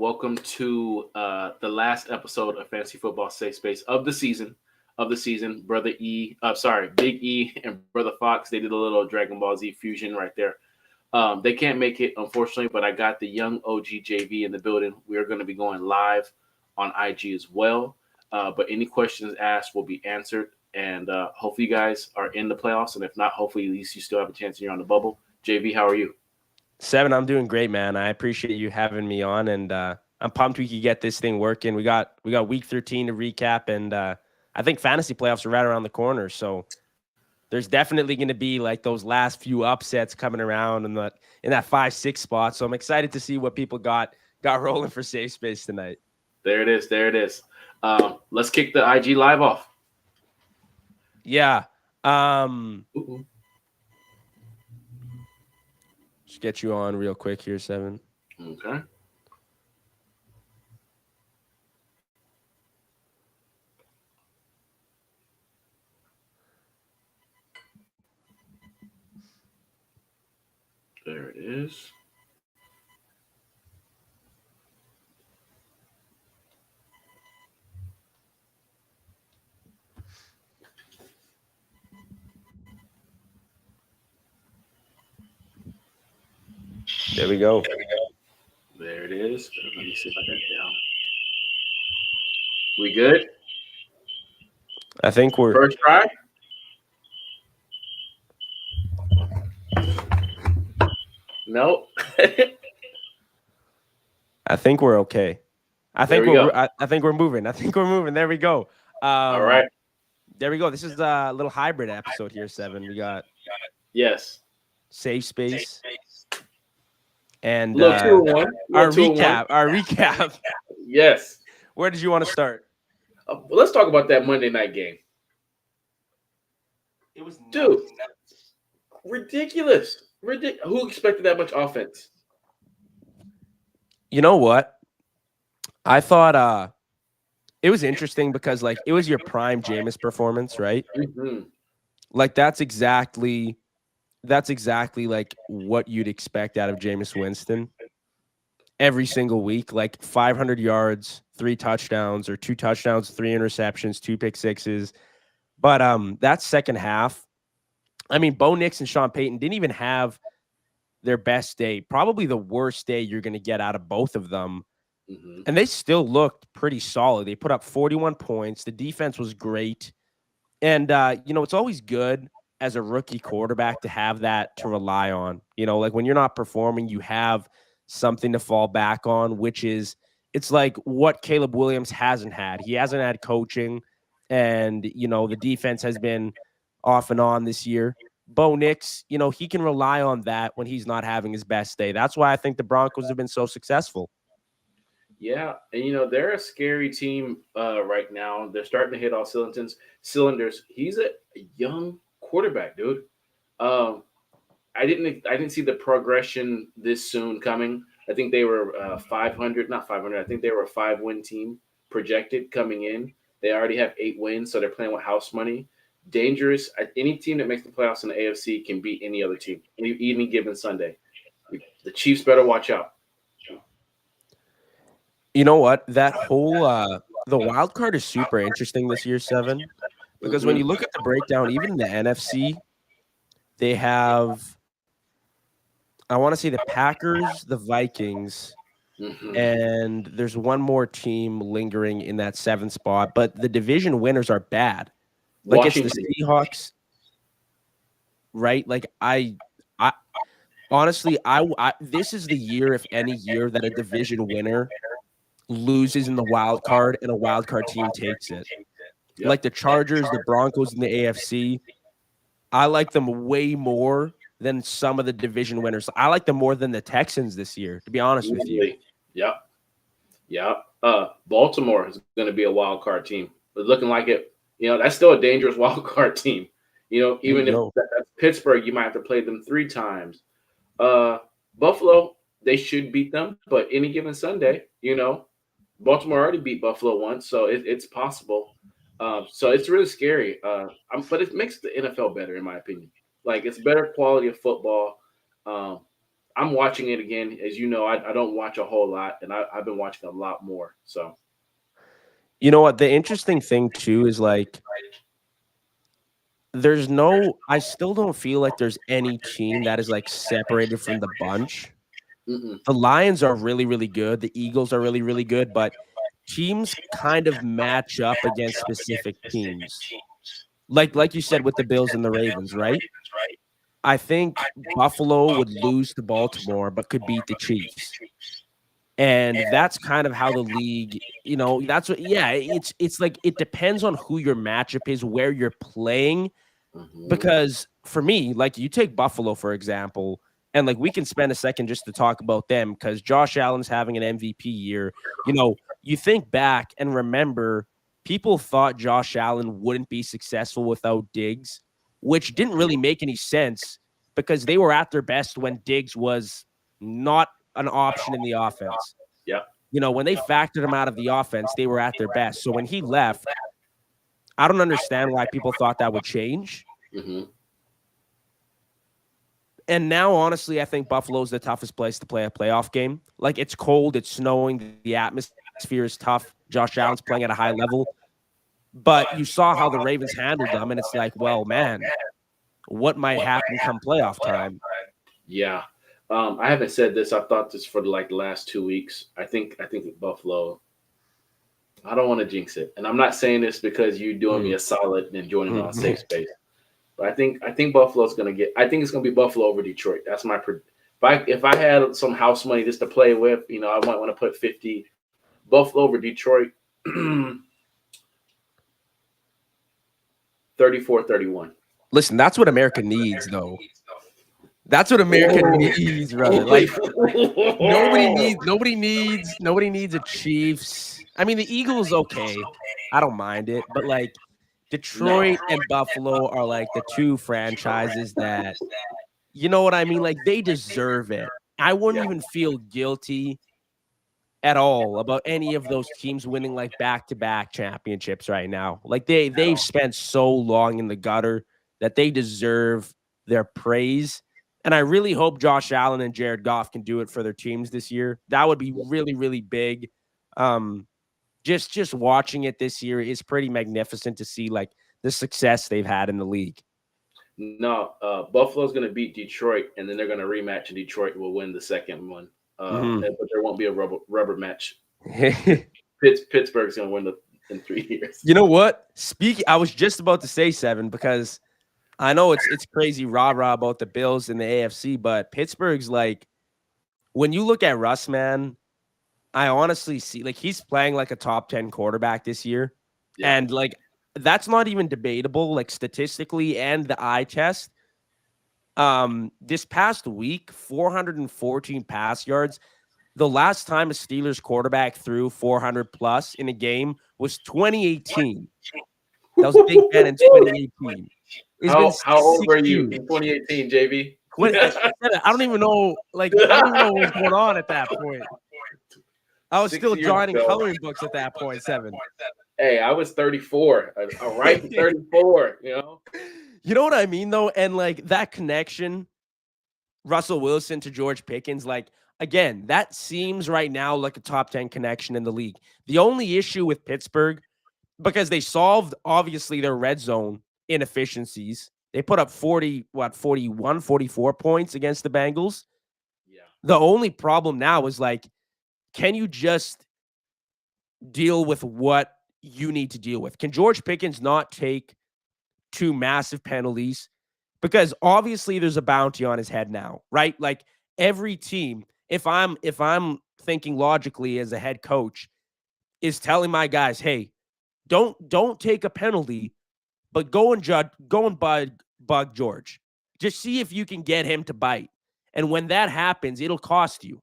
Welcome to the last episode of Fantasy Football Safe Space of the season. Brother E, Big E and Brother Fox. They did a little Dragon Ball Z fusion right there. They can't make it, unfortunately, but I got the young OG JV in the building. We are going to be going live on IG as well. But any questions asked will be answered. And hopefully you guys are in the playoffs. And if not, hopefully at least you still have a chance and you're on the bubble. JV, how are you? Seven, I'm doing great, man. I appreciate you having me on, and I'm pumped we could get this thing working. We got week 13 to recap, and I think fantasy playoffs are right around the corner. So there's definitely going to be like those last few upsets coming around in that 5-6 spot. So I'm excited to see what people got rolling for safe space tonight. There it is. Let's kick the IG live off. Yeah. Just get you on real quick here, Seven. Okay. There it is. There we go. There it is. Let me see if I got it down. We good? I think we're first try. No. I think we're okay. I think we're moving. I think we're moving. There we go. All right. There we go. This is a little hybrid episode here, Seven. We got safe space. And our recap. Yes. Where did you want to start? Let's talk about that Monday night game. It was ridiculous. Who expected that much offense? You know what? I thought it was interesting because like it was your prime Jameis performance, right? Mm-hmm. Like that's exactly like what you'd expect out of Jameis Winston every single week, like 500 yards, 3 touchdowns, or 2 touchdowns, 3 interceptions, 2 pick sixes. But that second half, I mean, Bo Nix and Sean Payton didn't even have their best day, probably the worst day you're going to get out of both of them. Mm-hmm. And they still looked pretty solid. They put up 41 points. The defense was great. And, it's always good as a rookie quarterback to have that to rely on. Like when you're not performing, you have something to fall back on, which is it's like what Caleb Williams hasn't had. He hasn't had coaching, and, the defense has been off and on this year. Bo Nix, he can rely on that when he's not having his best day. That's why I think the Broncos have been so successful. Yeah, and they're a scary team right now. They're starting to hit all cylinders. He's a young quarterback, dude. I didn't see the progression this soon coming. I think they were 500, not 500. I think they were a 5-win team projected coming in. They already have 8 wins, so they're playing with house money. Dangerous. Any team that makes the playoffs in the AFC can beat any other team any given Sunday. The Chiefs better watch out. You know what? That whole the wild card is super interesting this year, Seven, because when you look at the breakdown, even in the NFC, they have, I want to say, the Packers, the Vikings, and there's one more team lingering in that 7th spot, but the division winners are bad. Like Washington. It's the Seahawks, right? Like I honestly, this is the year, if any year, that a division winner loses in the wild card and a wild card team takes it. Yep. Like the Chargers, the Broncos, and the AFC, I like them way more than some of the division winners. I like them more than the Texans this year, to be honest with you. Yeah. Baltimore is going to be a wild card team. But looking like it, that's still a dangerous wild card team. Even if that's Pittsburgh, you might have to play them 3 times. Buffalo, they should beat them, but any given Sunday, Baltimore already beat Buffalo once, so it's possible. So it's really scary. But it makes the NFL better, in my opinion. Like, it's better quality of football. I'm watching it again. As you know, I don't watch a whole lot, and I've been watching a lot more. So, You know what? The interesting thing too is like I still don't feel like there's any team that is like separated from the bunch. mm-mm. The Lions are really, really good. The Eagles are really, really good, but teams kind of match up against specific teams. Like you said with the Bills and the Ravens, right? I think Buffalo would lose to Baltimore, but could beat the Chiefs. And that's kind of how the league, that's what, yeah, it's like it depends on who your matchup is, where you're playing. Mm-hmm. Because for me, like you take Buffalo, for example, and like we can spend a second just to talk about them because Josh Allen's having an MVP year. You think back and remember people thought Josh Allen wouldn't be successful without Diggs, which didn't really make any sense because they were at their best when Diggs was not an option in the offense. Yeah. When they factored him out of the offense, they were at their best. So when he left, I don't understand why people thought that would change. Mm-hmm. And now, honestly, I think Buffalo's the toughest place to play a playoff game. Like, it's cold, it's snowing, the atmosphere is tough. Josh Allen's playing at a high level. But you saw how the Ravens handled them, and it's like, well, man, what might happen come playoff time? Yeah. I haven't said this. I've thought this for like the last 2 weeks. I think Buffalo. I don't want to jinx it, and I'm not saying this because you're doing me Mm. a solid and joining me on Mhm. safe space. But I think Buffalo's gonna get. I think it's gonna be Buffalo over Detroit. That's my. If I had some house money just to play with, I might want to put 50 Buffalo over Detroit, 34-31. Listen, that's what America needs, though. That's what America needs, brother. Like, nobody needs a Chiefs. I mean, the Eagles, okay. I don't mind it, but like No. Detroit and Buffalo are like the two franchises that, you know what I mean? Like they deserve it. I wouldn't Yeah. even feel guilty at all about any of those teams winning like back-to-back championships right now. Like they've spent so long in the gutter that they deserve their praise. And I really hope Josh Allen and Jared Goff can do it for their teams this year. That would be really, really big. Um, just watching it this year is pretty magnificent to see like the success they've had in the league. No, Buffalo's going to beat Detroit, and then they're going to rematch, and Detroit will win the second one. Mhm. But there won't be a rubber match. Pittsburgh's going to win in 3 years. You know what? I was just about to say 7 because I know it's crazy rah-rah about the Bills in the AFC, but Pittsburgh's like when you look at Russ, man, I honestly see like he's playing like a top 10 quarterback this year. Yeah. And like that's not even debatable, like statistically and the eye test. This past week, 414 pass yards. The last time a Steelers quarterback threw 400 plus in a game was 2018. That was Big Ben in 2018. It's been How old 6 were you years. in 2018, JB? I don't even know. Like I don't even know what was going on at that point. I was 6 still years drawing in ago. coloring books at that point. 7. Hey, I was 34. A ripe 34. You know what I mean, though, and like that connection, Russell Wilson to George Pickens, like again, that seems right now like a top 10 connection in the league. The only issue with Pittsburgh, because they solved obviously their red zone inefficiencies. They put up 41, 44 points against the Bengals. Yeah. The only problem now is like, can you just deal with what you need to deal with? Can George Pickens not take 2 massive penalties? Because obviously there's a bounty on his head now, right? Like every team, if I'm thinking logically as a head coach, is telling my guys, hey, don't take a penalty, but go and bug George. Just see if you can get him to bite. And when that happens, it'll cost you.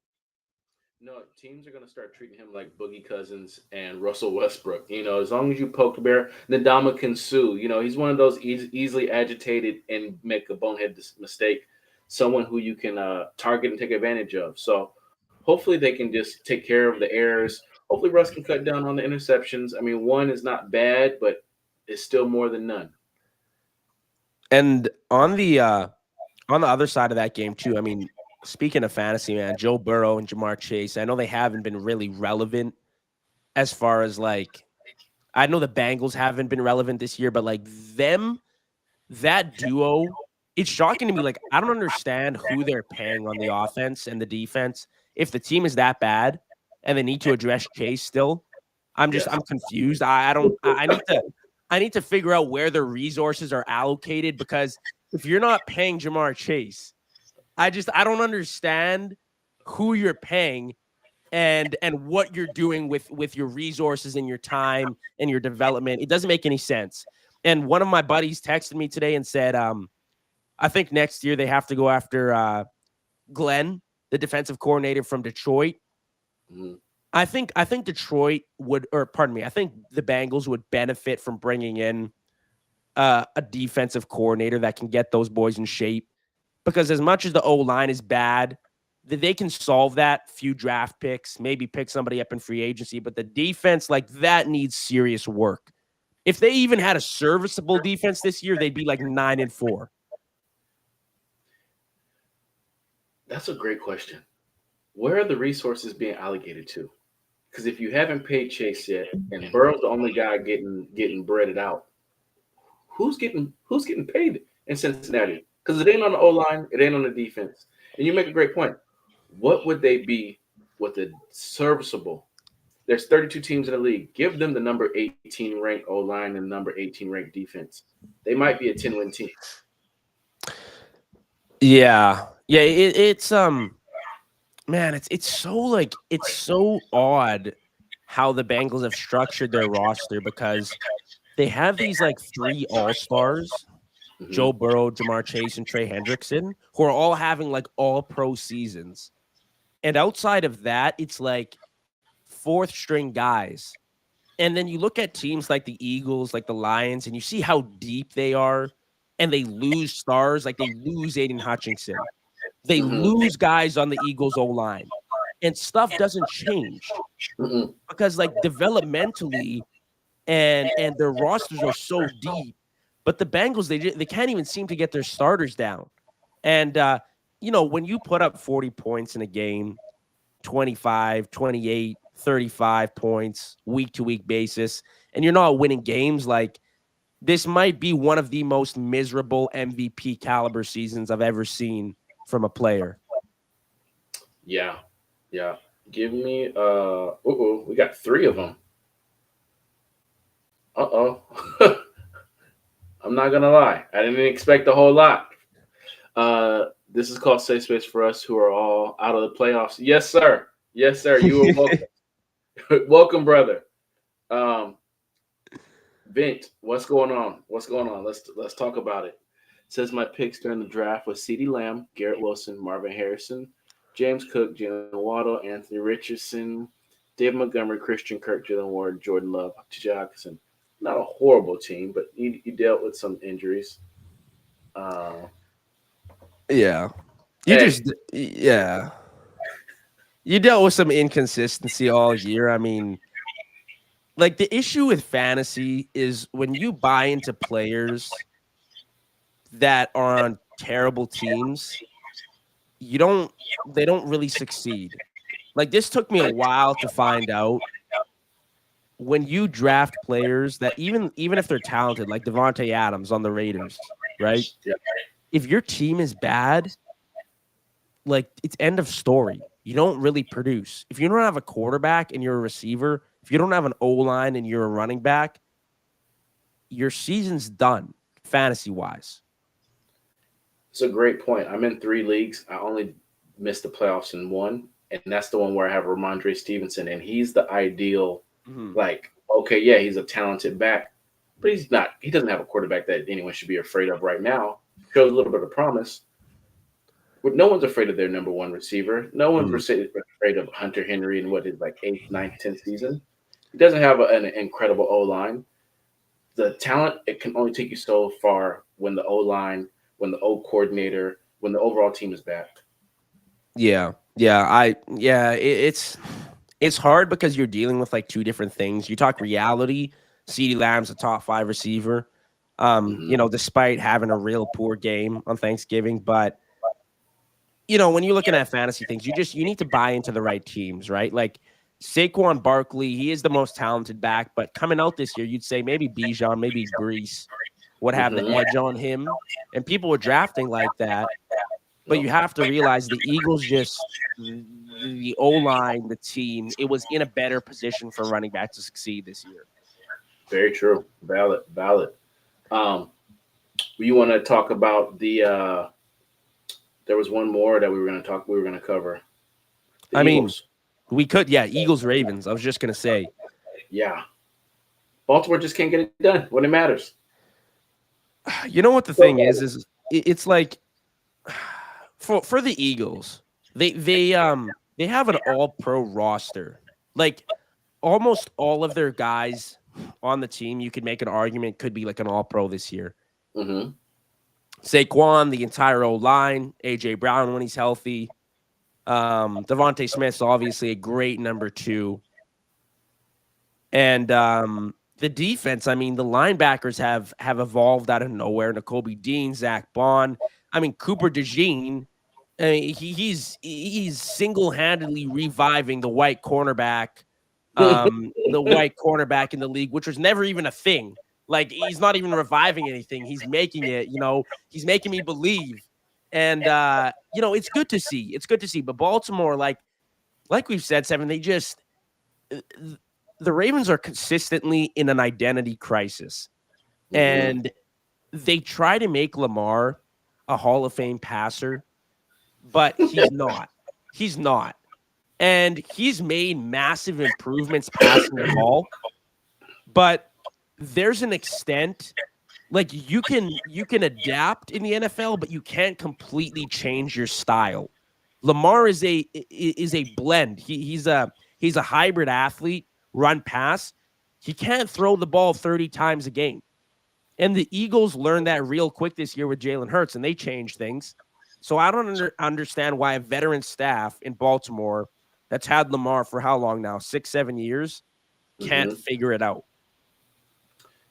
No, teams are going to start treating him like Boogie Cousins and Russell Westbrook. As long as you poke the bear, Ndama can sue. He's one of those easily agitated and make a bonehead mistake. Someone who you can target and take advantage of. So hopefully they can just take care of the errors. Hopefully Russ can cut down on the interceptions. I mean, one is not bad, but it's still more than none. And on the other side of that game too, I mean, speaking of fantasy, man, Joe Burrow and Jamar Chase, I know they haven't been really relevant as far as like, I know the Bengals haven't been relevant this year, but like them, that duo, it's shocking to me. Like, I don't understand who they're paying on the offense and the defense. If the team is that bad and they need to address Chase still, Yes. I'm confused. I need to figure out where their resources are allocated, because if you're not paying Jamar Chase, I don't understand who you're paying and what you're doing with your resources and your time and your development. It doesn't make any sense. And one of my buddies texted me today and said, I think next year they have to go after Glenn, the defensive coordinator from Detroit. Mhm. I think Detroit would, or pardon me, I think the Bengals would benefit from bringing in a defensive coordinator that can get those boys in shape. Because as much as the O line is bad, they can solve that. Few draft picks, maybe pick somebody up in free agency, but the defense, like, that needs serious work. If they even had a serviceable defense this year, they'd be like 9-4. That's a great question. Where are the resources being allocated to? Because if you haven't paid Chase yet, and Burrow's the only guy getting breaded out, who's getting paid in Cincinnati? Because it ain't on the O line, it ain't on the defense. And you make a great point. What would they be with a serviceable? There's 32 teams in the league. Give them the number 18 ranked O line and number 18 ranked defense. They might be a 10-win team. Yeah. Yeah, it's man, it's so odd how the Bengals have structured their roster, because they have these like three all-stars, Hmm. Joe Burrow, Jamar Chase, and Trey Hendrickson, who are all having like all pro seasons. And outside of that, it's like fourth string guys. And then you look at teams like the Eagles, like the Lions, and you see how deep they are, and they lose stars, like they lose Aiden Hutchinson. They Hmm. lose guys on the Eagles O line, and stuff doesn't change Hmm. because, like, developmentally, and their rosters are so deep. But the Bengals, they can't even seem to get their starters down. And when you put up 40 points in a game, 25, 28, 35 points week to week basis, and you're not winning games, like, this might be one of the most miserable MVP caliber seasons I've ever seen from a player. Yeah, yeah. Give me we got three of them. Uh-oh. I'm not gonna lie. I didn't expect a whole lot. This is called Safe Space for us who are all out of the playoffs. Yes, sir. Yes, sir. You are welcome. Welcome, brother. Um, Vint, what's going on? What's going on? Let's talk about it. Says my picks during the draft was CeeDee Lamb, Garrett Wilson, Marvin Harrison, James Cook, Jalen Waddle, Anthony Richardson, Dave Montgomery, Christian Kirk, Jalen Ward, Jordan Love, TJ Hawkinson. Not a horrible team, but he dealt with some injuries. Uh, Yeah. You hey, just, yeah. You dealt with some inconsistency all year. I mean, like, the issue with fantasy is when you buy into players that are on terrible teams, you don't, they don't really succeed. Like, this took me a while to find out. When you draft players that, even if they're talented, like Devontae Adams on the Raiders, right? yeah, If your team is bad, like, it's end of story. You don't really produce. If you don't have a quarterback and you're a receiver, if you don't have an O line and you're a running back, your season's done fantasy wise. it's a great point. I'm in three leagues. I only missed the playoffs in one, and that's the one where I have Ramondre Stevenson, and he's the ideal. Mhm. Like, okay, yeah, he's a talented back, but he's not. He doesn't have a quarterback that anyone should be afraid of right now. Shows a little bit of promise. But no one's afraid of their number one receiver. No one's Mhm. afraid of Hunter Henry in what is like eighth, ninth, 10th season. He doesn't have an incredible O line. The talent, it can only take you so far when the O line, when the O coordinator, when the overall team is bad. Yeah. It's hard because you're dealing with like two different things. You talk reality, CeeDee Lamb's a top 5 receiver. Hmm. Despite having a real poor game on Thanksgiving, but when you're looking at fantasy things, you need to buy into the right teams, right? Like Saquon Barkley, he is the most talented back, but coming out this year, you'd say maybe Bijan, maybe Brees would have the Mm-hmm. edge on him, and people were drafting like that. But Yep. you have to realize the Eagles just the O line, the team, it was in a better position for running back to succeed this year. Very true. Valid. Valid. Um, you want to talk about the? There was one more that we were going to talk. We were going to cover the I mean, Eagles. we could, yeah, Eagles Ravens. I was just gonna say, Yeah, Baltimore just can't get it done when it matters. you know what the thing is it's like for the Eagles, they have an all pro roster. Like almost all of their guys on the team, you could make an argument could be like an all pro this year. Mm-hmm. Saquon, the entire O line, AJ Brown when he's healthy. Devontae Smith's obviously a great number two. And the defense, I mean, the linebackers have evolved out of nowhere. Nakobe Dean, Zach Bond. I mean, Cooper DeJean, he's single-handedly reviving the white cornerback in the league, which was never even a thing. Like he's not even reviving anything. He's making it, he's making me believe. And it's good to see. It's good to see. But Baltimore, like we've said, Seven, they just the Ravens are consistently in an identity crisis. Mm-hmm. And they try to make Lamar a Hall of Fame passer, but he's not. He's not. And he's made massive improvements passing the ball. But there's an extent like you can adapt in the NFL, but you can't completely change your style. Lamar is a blend. He's a hybrid athlete, run pass. He can't throw the ball 30 times a game. And the Eagles learned that real quick this year with Jalen Hurts, and they changed things. So I don't understand why a veteran staff in Baltimore that's had Lamar for how long now? 6, 7 years can't Mm-hmm. figure it out.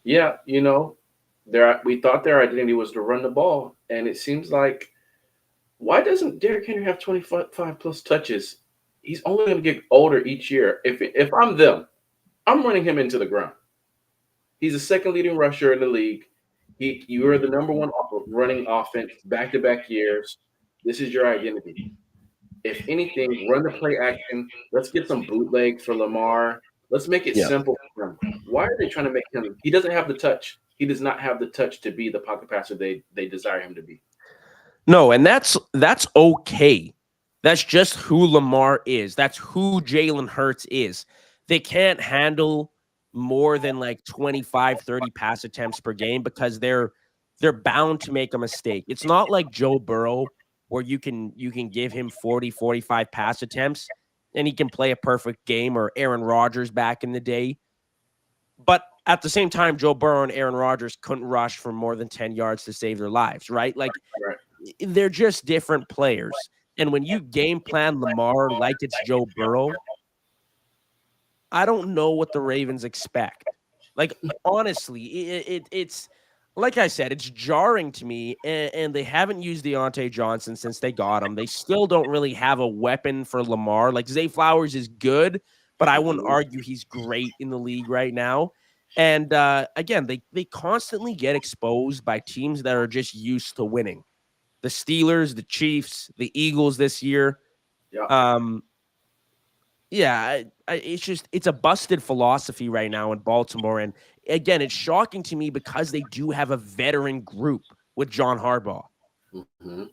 Yeah, we thought their identity was to run the ball, and it seems like why doesn't Derrick Henry have 25 plus touches? He's only going to get older each year. If I'm them, I'm running him into the ground. He's the second leading rusher in the league. You are the number one running offense back to back years. This is your identity. If anything, run the play action. Let's get some bootlegs for Lamar. Let's make it Yeah. simple for him. Why are they trying to make him? He doesn't have the touch. He does not have the touch to be the pocket passer they desire him to be. No, and that's okay. That's just who Lamar is. That's who Jalen Hurts is. They can't handle more than like 25, 30 pass attempts per game because they're bound to make a mistake. It's not like Joe Burrow where you can give him 40, 45 pass attempts and he can play a perfect game, or Aaron Rodgers back in the day. But at the same time, Joe Burrow and Aaron Rodgers couldn't rush for more than 10 yards to save their lives, right? Like Right. they're just different players. And when you game plan Lamar like it's Joe Burrow, I don't know what the Ravens expect. Like, honestly, it's like I said, it's jarring to me. And they haven't used Deontay Johnson since they got him. They still don't really have a weapon for Lamar. Like, Zay Flowers is good, but I wouldn't Mhm. argue he's great in the league right now. And again, they constantly get exposed by teams that are just used to winning. The Steelers, the Chiefs, the Eagles this year. Yeah. Um, yeah, it's a busted philosophy right now in Baltimore. And again, it's shocking to me because they do have a veteran group with John Harbaugh. Mhm.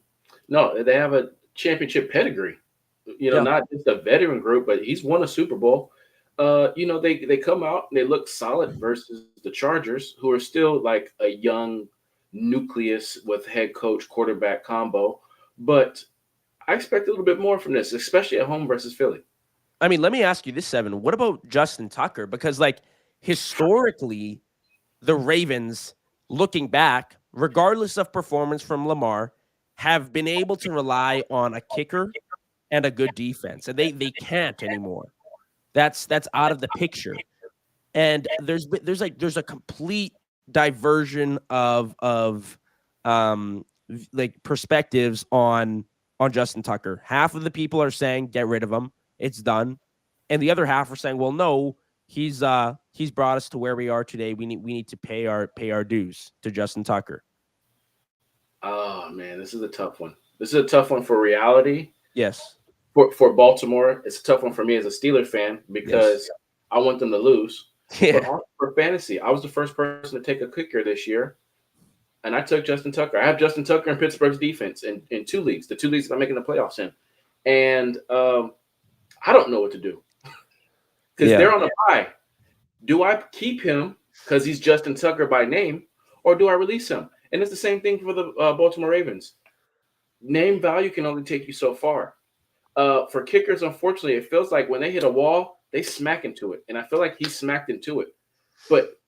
No, they have a championship pedigree. Yeah. Not just a veteran group, but he's won a Super Bowl. They come out and they look solid versus the Chargers, who are still like a young nucleus with head coach quarterback combo. But I expect a little bit more from this, especially at home versus Philly. I mean, let me ask you this, Seven. What about Justin Tucker? Because, like, historically, the Ravens, looking back, regardless of performance from Lamar, have been able to rely on a kicker and a good defense. And they can't anymore. That's out of the picture. And there's a complete diversion of like perspectives on on Justin Tucker. Half of the people are saying get rid of him, it's done, and the other half are saying, well, no, he's brought us to where we are today. We need to pay our dues to Justin Tucker. Oh man, this is a tough one. This is a tough one for reality. Yes. For Baltimore, it's a tough one for me as a Steeler fan Yes. because I want them to lose. But Yeah. also for fantasy, I was the first person to take a kicker this year, and I took Justin Tucker. I have Justin Tucker in Pittsburgh's defense in two leagues, the two leagues that I'm making the playoffs in, and I don't know what to do because Yeah. they're on a bye. Do I keep him because he's Justin Tucker by name, or do I release him? And it's the same thing for the Baltimore Ravens. Name value can only take you so far. For kickers, unfortunately, it feels like when they hit a wall, they smack into it, and I feel like he smacked into it. But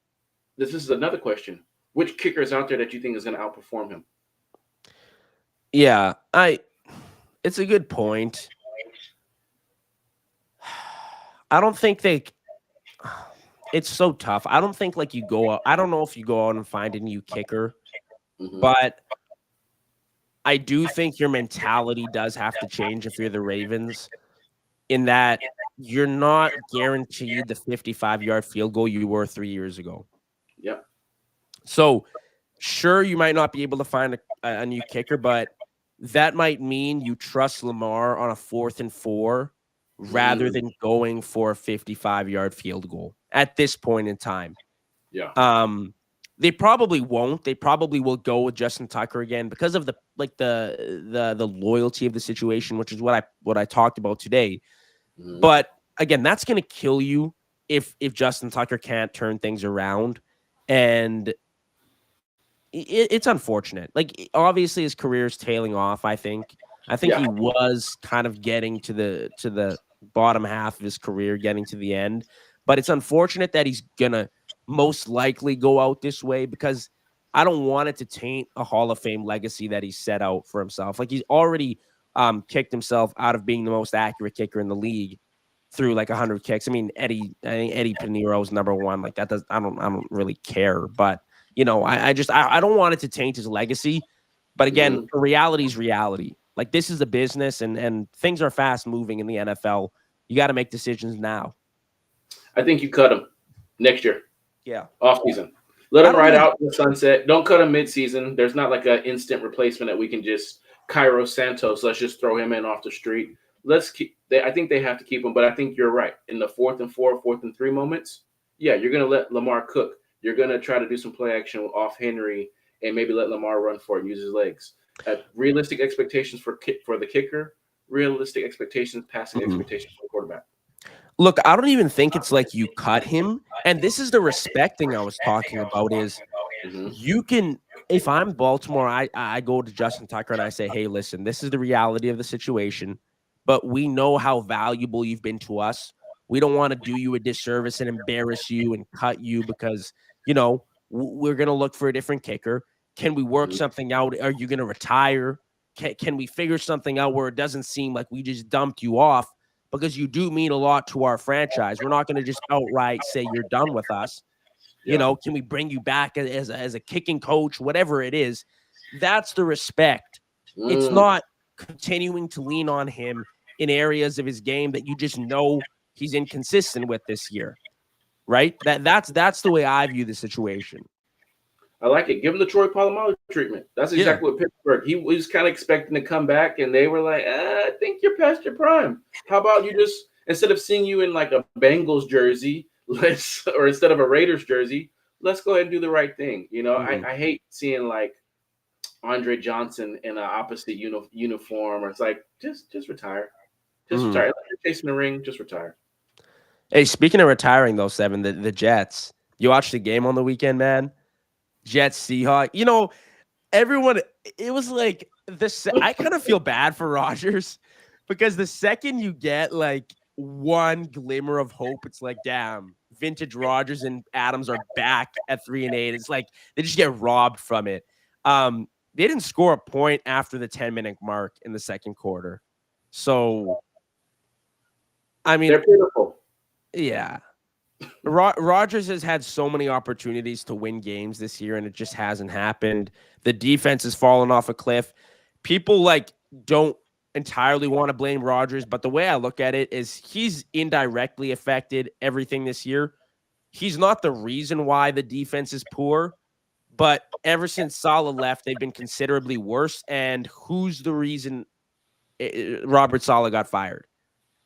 this is another question: which kicker is out there that you think is going to outperform him? Yeah. It's a good point. I don't think they it's so tough. I don't think like you go out. I don't know if you go out and find a new kicker, Mm-hmm. but I do think your mentality does have to change if you're the Ravens, in that you're not guaranteed the 55-yard field goal you were 3 years ago. Yep. So, sure, you might not be able to find a new kicker, but that might mean you trust Lamar on a 4th and 4 rather Mm, than going for a 55-yard field goal at this point in time. yeah. They probably won't. They probably will go with Justin Tucker again because of the loyalty of the situation, which is what I talked about today. Mm, But again, that's going to kill you if Justin Tucker can't turn things around, and it's unfortunate. Like obviously his career is tailing off. I think yeah. he was kind of getting to the bottom half of his career, getting to the end. But it's unfortunate that he's gonna most likely go out this way because I don't want it to taint a Hall of Fame legacy that he's set out for himself. Like he's already kicked himself out of being the most accurate kicker in the league through like 100 kicks. I mean, I think Eddie Pinero's number one. Like that does I don't really care, but I don't want it to taint his legacy. But again, Mm. reality is reality. Like this is a business, and things are fast moving in the NFL. You got to make decisions now. I think you cut him next year, Yeah, off season. Let I him don't ride even. out the sunset. Don't cut him mid season. There's not like an instant replacement that we can just Cairo Santos. Let's just throw him in off the street. Let's keep. I think they have to keep him, but I think you're right. In the 4th and 4, 4th and 3 moments, yeah, you're gonna let Lamar cook. You're gonna try to do some play action off Henry and maybe let Lamar run for it and use his legs. Realistic expectations for the kicker. Realistic expectations, passing Mhm. expectations for the quarterback. Look, I don't even think it's like you cut him. And this is the respect thing I was talking about is Hmm. you can if I'm Baltimore, I go to Justin Tucker and I say, "Hey, listen, this is the reality of the situation, but we know how valuable you've been to us. We don't want to do you a disservice and embarrass you and cut you because, we're going to look for a different kicker. Can we work something out? Are you going to retire? Can we figure something out where it doesn't seem like we just dumped you off because you do mean a lot to our franchise. We're not going to just outright say you're done with us. Yeah. Can we bring you back as a kicking coach, whatever it is? That's the respect. It's Mm. not continuing to lean on him in areas of his game that you just know he's inconsistent with this year, right? That's the way I view the situation. I like it. Give him the Troy Polamalu treatment. That's Yeah. exactly what Pittsburgh. He was kind of expecting to come back, and they were like, "I think you're past your prime. How about you just instead of seeing you in like a Bengals jersey, or instead of a Raiders jersey, let's go ahead and do the right thing." Mhm. I hate seeing like Andre Johnson in an opposite uniform, or it's like just retire, just Mhm. retire. Like you're chasing the ring, just retire. Hey, speaking of retiring though, Seven, the Jets. You watched the game on the weekend, man? Jets Seahawks. Everyone, it was like I kind of feel bad for Rodgers because the second you get like one glimmer of hope, it's like, damn, vintage Rodgers and Adams are back at 3-8. It's like they just get robbed from it. They didn't score a point after the 10-minute mark in the second quarter. So, I mean, They're pitiful. yeah. Rodgers has had so many opportunities to win games this year, and it just hasn't happened. The defense has fallen off a cliff. People don't. entirely want to blame Rodgers, but the way I look at it is he's indirectly affected everything this year. He's not the reason why the defense is poor, but ever since Saleh left, they've been considerably worse. And who's the reason Robert Saleh got fired?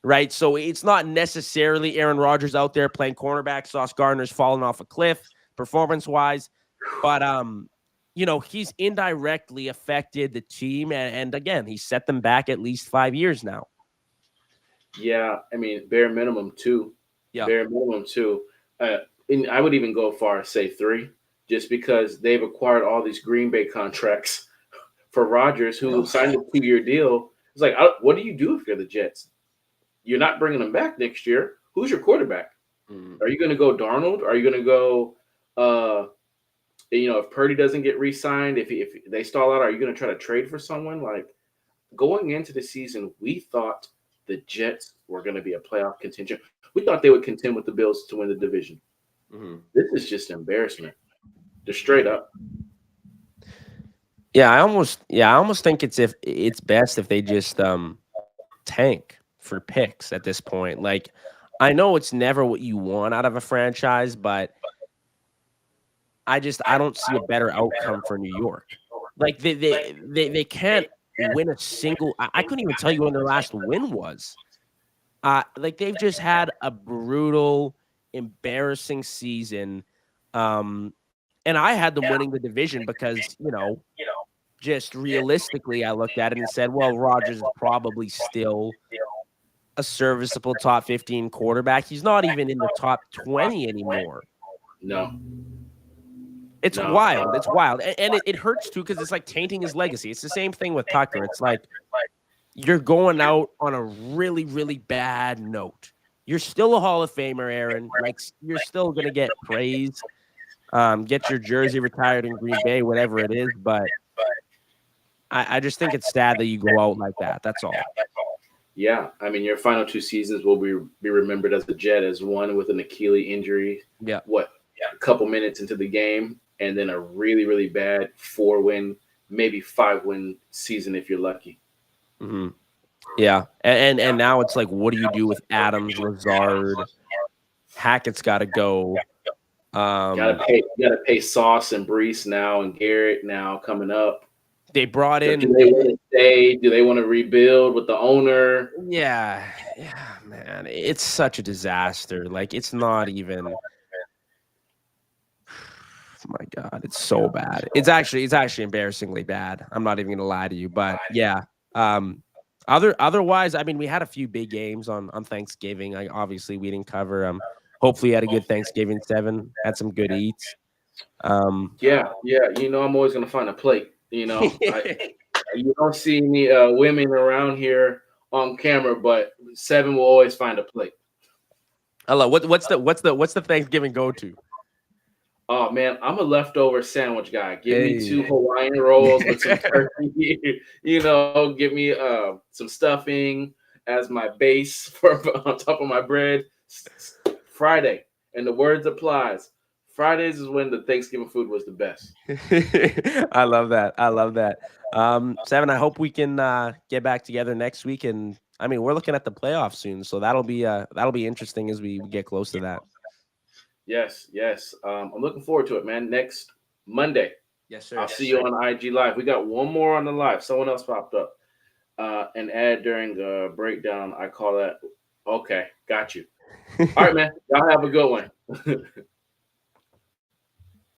Right? So it's not necessarily Aaron Rodgers out there playing cornerback. Sauce Gardner's fallen off a cliff performance-wise. But he's indirectly affected the team, and again, he set them back at least 5 years now. Yeah, I mean, bare minimum two. Yeah. Bare minimum two. And I would even go far as say three, just because they've acquired all these Green Bay contracts for Rodgers, who signed a 2-year deal. It's like, what do you do if you're the Jets? You're not bringing them back next year. Who's your quarterback? Are you going to go Darnold? Are you going to go, if Purdy doesn't get re-signed, if they stall out, are you going to try to trade for someone? Like, going into the season, we thought the Jets were going to be a playoff contention. We thought they would contend with the Bills to win the division. This is just embarrassment. Just straight up. Yeah, I almost think it's best if they just tank for picks at this point. Like, I know it's never what you want out of a franchise, but I don't see a better outcome for New York. Like they can't win a single. I couldn't even tell you when their last win was. Like, they've just had a brutal, embarrassing season. And I had them winning the division because, just realistically, I looked at it and said, well, Rodgers is probably still a serviceable top 15 quarterback. He's not even in the top 20 anymore. No. It's wild. It's wild. And it hurts, too, because it's like tainting his legacy. It's the same thing with Tucker. It's like you're going out on a really, really bad note. You're still a Hall of Famer, Aaron. Like, you're still going to get praise. Get your jersey retired in Green Bay, whatever it is. But I just think it's sad that you go out like that. That's all. Yeah. I mean, your final 2 seasons will be remembered as a Jet, as one with an Achilles injury. Yeah. A couple minutes into the game, and then a really, really bad 4-win, maybe 5-win season if you're lucky. Mm-hmm. Yeah. And now it's like, what do you do with Adams, Lazard? Hackett's got to go. You gotta pay Sauce and Brees now, and Garrett now coming up. They brought in. Do they want to stay? Do they want to rebuild with the owner? Yeah, man, it's such a disaster. Like, it's not even. My God, it's so bad. It's actually embarrassingly bad. I'm not even gonna lie to you, but yeah. Otherwise, I mean, we had a few big games on Thanksgiving. Obviously we didn't cover. Hopefully you had a good Thanksgiving 7. Had some good eats. Yeah. I'm always gonna find a plate. You don't see any women around here on camera, but 7 will always find a plate. Hello, what's the Thanksgiving go to? Oh man, I'm a leftover sandwich guy. Give me 2 Hawaiian rolls with some turkey. Give me some stuffing as my base on top of my bread. Friday, and the words applies. Fridays is when the Thanksgiving food was the best. I love that. 7, I hope we can get back together next week. And I mean, we're looking at the playoffs soon, so that'll be interesting as we get close to that. Yes. I'm looking forward to it, man. Next Monday. Yes, sir. I'll see you on IG Live. We got one more on the live. Someone else popped up. An ad during the breakdown. I call that. Okay, got you. All right, man. Y'all have a good one.